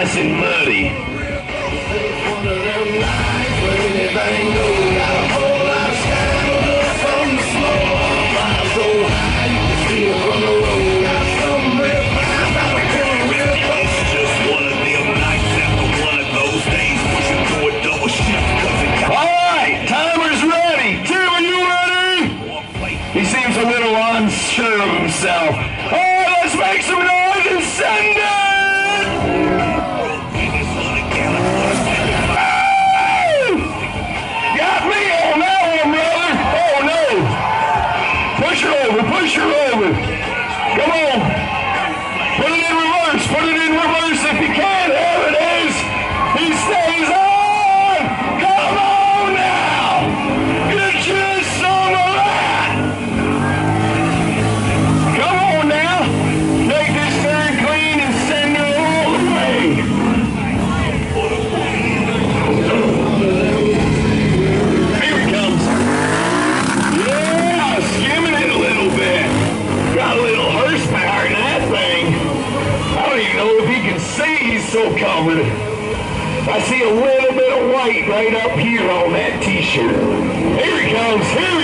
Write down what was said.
nice and muddy. Alright, timer's ready. Tim, are you ready? He seems a little unsure of himself. Alright, let's make some noise and send it! Push her over. Come on. Put it in reverse. Put it in reverse if you can. There it is. He stays on. Come on now. Get you some of that. Come on now. Make this turn clean and send her all the way. Here it comes. Yeah, skimming it a little bit. Got a little horsepower in that thing. I don't even know if he can see, he's so covered. I see a little bit of white right up here on that t-shirt. Here he comes, here he